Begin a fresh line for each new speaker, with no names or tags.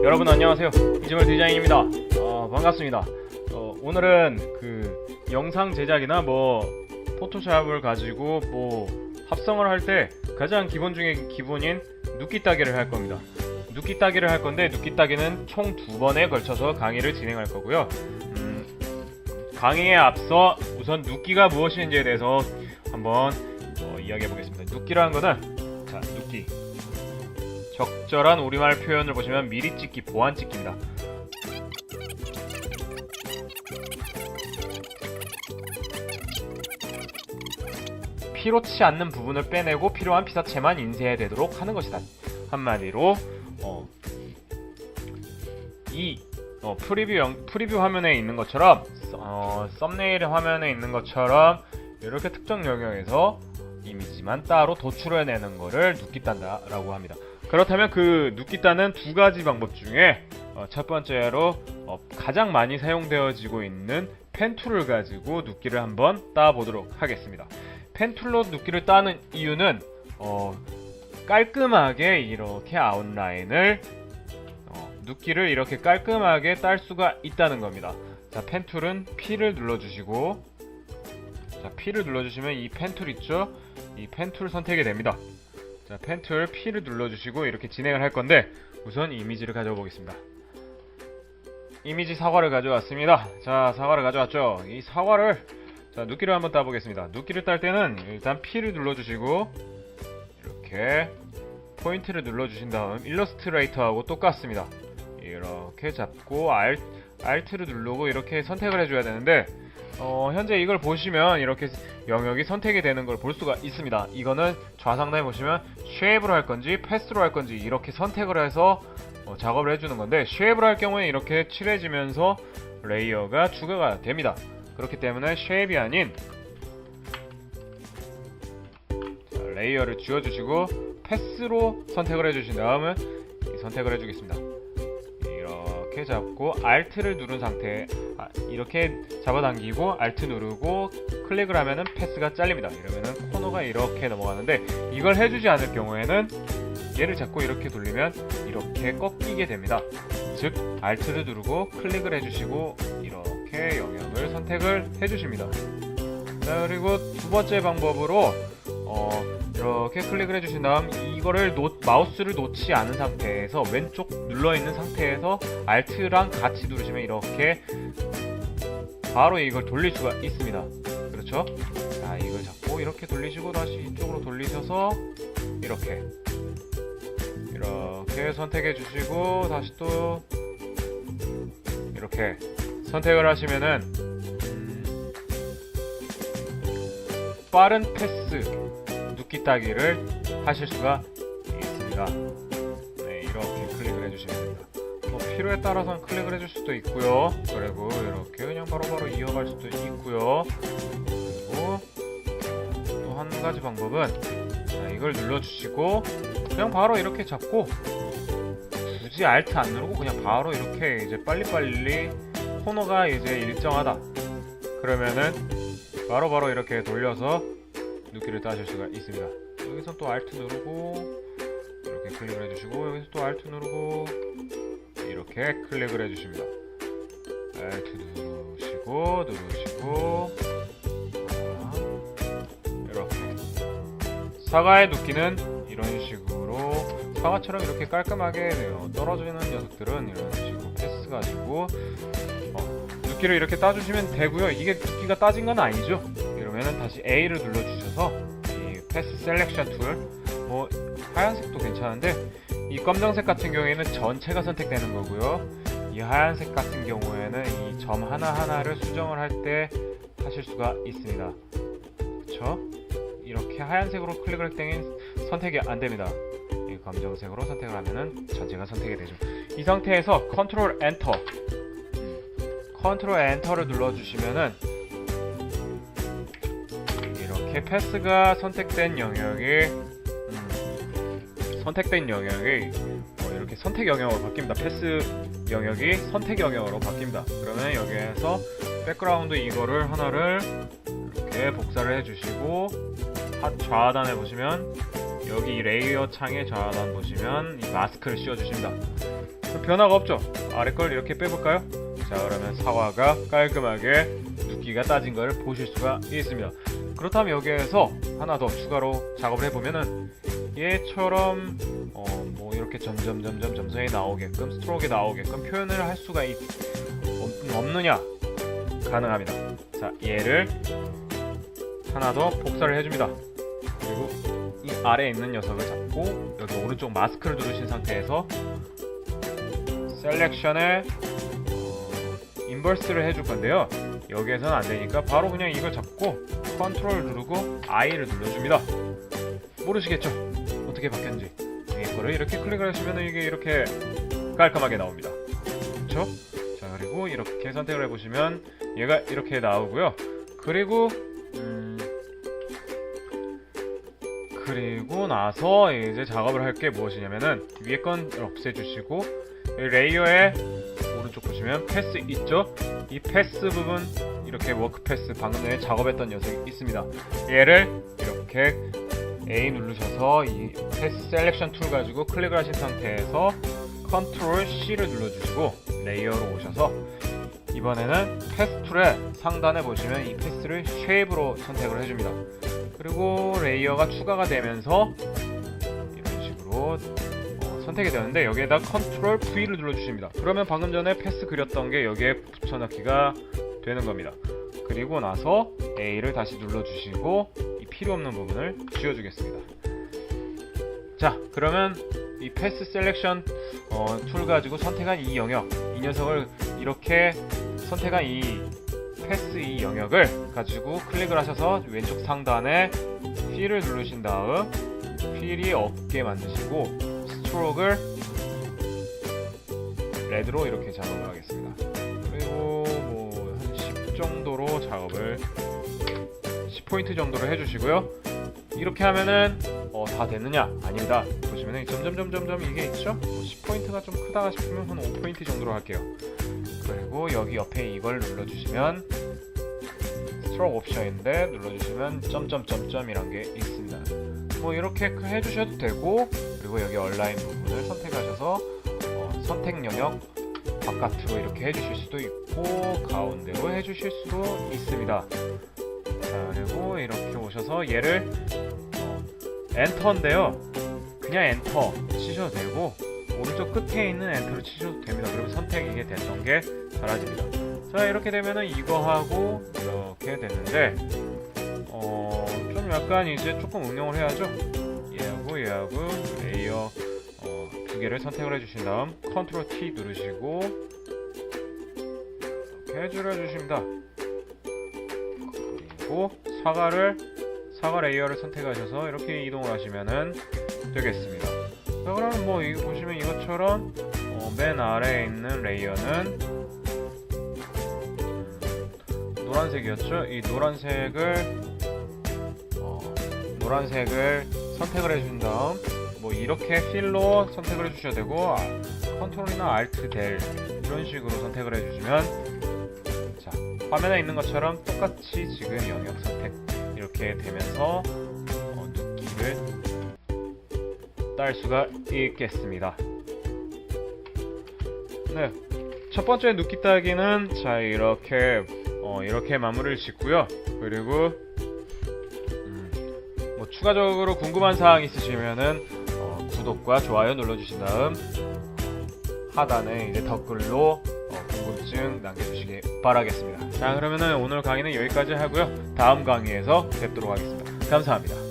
여러분 안녕하세요. 이즈멀 디자인입니다. 반갑습니다. 오늘은 영상 제작이나 포토샵을 가지고 합성을 할 때 가장 기본 중에 기본인 눕기 따기를 할 겁니다. 눕기 따기를 할 건데, 눕기 따기는 총 2번에 걸쳐서 강의를 진행할 거고요. 강의에 앞서 우선 눕기가 무엇인지에 대해서 한번 이야기해 보겠습니다. 눕기라는 거는, 눕기, 적절한 우리말 표현을 보시면 미리 찍기, 보완 찍기입니다. 필요치 않는 부분을 빼내고 필요한 피사체만 인쇄해야 되도록 하는 것이다. 한마디로 프리뷰 화면에 있는 것처럼, 썸네일 화면에 있는 것처럼 이렇게 특정 영역에서 이미지만 따로 도출해내는 거를 눕기 딴다 라고 합니다. 그렇다면 그 눕기 따는 2가지 방법 중에 첫 번째로 가장 많이 사용되어지고 있는 펜툴을 가지고 눕기를 한번 따보도록 하겠습니다. 펜툴로 눕기를 따는 이유는 깔끔하게 이렇게 아웃라인을 눕기를 이렇게 깔끔하게 딸 수가 있다는 겁니다. 자, 펜툴은 P를 눌러주시고, 자, P를 눌러주시면 이 펜툴 있죠? 이 펜툴 선택이 됩니다. 자, 펜툴 P를 눌러주시고 이렇게 진행을 할 건데, 우선 이미지를 가져와 보겠습니다. 이미지 사과를 가져왔습니다. 자, 사과를 가져왔죠? 이 사과를, 자, 눕기를 한번 따보겠습니다. 눕기를 딸 때는 일단 P를 눌러주시고 이렇게 포인트를 눌러주신 다음 일러스트레이터하고 똑같습니다. 이렇게 잡고 Alt를 누르고 이렇게 선택을 해줘야 되는데, 현재 이걸 보시면 이렇게 영역이 선택이 되는 걸 볼 수가 있습니다. 이거는 좌상단에 보시면 쉐입으로 할 건지 패스로 할 건지 이렇게 선택을 해서 작업을 해주는 건데, 쉐입으로 할 경우에 이렇게 칠해지면서 레이어가 추가가 됩니다. 그렇기 때문에 쉐입이 아닌, 레이어를 지워주시고 패스로 선택을 해주신 다음은 선택을 해주겠습니다. 이렇게 잡고 Alt를 누른 상태, 이렇게 잡아당기고 Alt 누르고 클릭을 하면은 패스가 잘립니다. 이러면은 코너가 이렇게 넘어가는데, 이걸 해주지 않을 경우에는 얘를 잡고 이렇게 돌리면 이렇게 꺾이게 됩니다. 즉 Alt를 누르고 클릭을 해주시고 이렇게 영역을 선택을 해주십니다. 자, 그리고 2번째 방법으로 이렇게 클릭을 해주신 다음 이거를 마우스를 놓지 않은 상태에서 왼쪽 눌러있는 상태에서 Alt랑 같이 누르시면 이렇게 바로 이걸 돌릴 수가 있습니다. 그렇죠? 자, 이걸 잡고 이렇게 돌리시고 다시 이쪽으로 돌리셔서 이렇게 선택해 주시고 다시 또 이렇게 선택을 하시면은 빠른 패스 눕기 따기를 하실 수가 있습니다. 네, 이렇게 클릭을 해주시면 됩니다. 필요에 따라서는 클릭을 해줄 수도 있고요. 그리고 이렇게 그냥 바로바로 이어갈 수도 있고요. 그리고 또 한 가지 방법은, 이걸 눌러주시고 그냥 바로 이렇게 잡고 굳이 Alt 안 누르고 그냥 바로 이렇게 이제 빨리빨리 코너가 이제 일정하다 그러면은 바로바로 이렇게 돌려서 눕기를 따실 수가 있습니다. 여기서 또 Alt 누르고 이렇게 클릭을 해주시고, 여기서 또 Alt 누르고 이렇게 클릭을 해주십니다. Alt 누르시고 이렇게 사과의 눕기는 이런 식으로, 사과처럼 이렇게 깔끔하게 떨어지는 녀석들은 이런 식으로 패스 가지고 눕기를 이렇게 따주시면 되고요. 이게 눕기가 따진 건 아니죠. 이러면은 다시 A를 눌러주셔서 이 패스 셀렉션 툴, 하얀색도 괜찮은데 이 검정색 같은 경우에는 전체가 선택되는 거고요. 이 하얀색 같은 경우에는 이 점 하나하나를 수정을 할 때 하실 수가 있습니다. 그쵸? 이렇게 하얀색으로 클릭을 할 때는 선택이 안 됩니다. 이 검정색으로 선택을 하면은 전체가 선택이 되죠. 이 상태에서 컨트롤 엔터를 눌러주시면은 이렇게 패스가 선택된 영역이 이렇게 선택 영역으로 바뀝니다. 패스 영역이 선택 영역으로 바뀝니다. 그러면 여기에서 백그라운드 이거를 하나를 이렇게 복사를 해주시고 좌하단에 보시면 여기 이 레이어 창의 좌하단 보시면 이 마스크를 씌워주십니다. 변화가 없죠? 아래 걸 이렇게 빼볼까요? 자, 그러면 사과가 깔끔하게 눕기가 따진 걸 보실 수가 있습니다. 그렇다면 여기에서 하나 더 추가로 작업을 해보면은 얘처럼 뭐 이렇게 점점이 나오게끔 스트로크가 나오게끔 표현을 할 수가 없느냐? 가능합니다. 자, 얘를 하나 더 복사를 해줍니다. 그리고 이 아래에 있는 녀석을 잡고 여기 오른쪽 마스크를 누르신 상태에서 셀렉션에 인버스를 해줄 건데요. 여기에서는 안 되니까 바로 그냥 이걸 잡고 컨트롤 누르고 I를 눌러줍니다. 모르시겠죠? 어떻게 바뀌었는지. 이거를 이렇게 클릭을 하시면 이게 이렇게 깔끔하게 나옵니다. 그렇죠? 자, 그리고 이렇게 선택을 해보시면 얘가 이렇게 나오고요. 그리고 나서 이제 작업을 할 게 무엇이냐면은 위에 건 없애주시고 레이어에 오른쪽 보시면 패스 있죠? 이 패스 부분 이렇게 워크 패스 방금 전에 작업했던 녀석이 있습니다. 얘를 이렇게 A 누르셔서 이 패스 셀렉션 툴 가지고 클릭을 하신 상태에서 컨트롤 C를 눌러주시고 레이어로 오셔서 이번에는 패스 툴의 상단에 보시면 이 패스를 쉐입으로 선택을 해줍니다. 그리고 레이어가 추가가 되면서 이런 식으로 선택이 되는데 여기에다 컨트롤 V를 눌러주십니다. 그러면 방금 전에 패스 그렸던 게 여기에 붙여넣기가 되는 겁니다. 그리고 나서 A를 다시 눌러주시고 이 필요 없는 부분을 지워주겠습니다. 자, 그러면 이 패스 셀렉션 툴 가지고 선택한 이 영역, 이 녀석을 이렇게 선택한 이 패스 이 영역을 가지고 클릭을 하셔서 왼쪽 상단에 F를 누르신 다음 필이 없게 만드시고 스트로크를 레드로 이렇게 작업을 하겠습니다. 그리고 뭐 한 10 정도로 작업을 10포인트 정도로 해주시고요. 이렇게 하면은 다 됐느냐? 아닙니다. 보시면은 점점점점점 이게 있죠? 10포인트가 좀 크다가 싶으면 한 5포인트 정도로 할게요. 그리고 여기 옆에 이걸 눌러주시면 스트로크 옵션인데 눌러주시면 점점점점이란 게 있습니다. 뭐 이렇게 해주셔도 되고, 그리고 여기 얼라인 부분을 선택하셔서 선택 영역 바깥으로 이렇게 해주실 수도 있고 가운데로 해주실 수도 있습니다. 자, 그리고 이렇게 오셔서 얘를 엔터인데요, 그냥 엔터 치셔도 되고 오른쪽 끝에 있는 엔터를 치셔도 됩니다. 그러면 선택 이게 됐던 게 사라집니다. 자, 이렇게 되면은 이거하고 이렇게 됐는데 좀 약간 이제 조금 응용을 해야죠. 얘하고 레이어 두 개를 선택을 해주신 다음 컨트롤 T 누르시고 이렇게 줄여주십니다. 그리고 사과 레이어를 선택하셔서 이렇게 이동을 하시면은 되겠습니다. 자, 그러면 뭐 이거 보시면 이것처럼 맨 아래에 있는 레이어는 노란색이었죠? 이 노란색을 선택을 해준 다음 뭐 이렇게 필로 선택을 해주셔야 되고 컨트롤이나 알트 델 이런 식으로 선택을 해주시면 자, 화면에 있는 것처럼 똑같이 지금 영역 선택 이렇게 되면서 눕기를 딸 수가 있겠습니다. 네, 첫 번째 눕기 따기는 자 이렇게 마무리를 짓고요. 그리고 뭐 추가적으로 궁금한 사항 있으시면은 구독과 좋아요 눌러주신 다음 하단에 이제 댓글로 궁금증 남겨주시기 바라겠습니다. 자, 그러면은 오늘 강의는 여기까지 하고요. 다음 강의에서 뵙도록 하겠습니다. 감사합니다.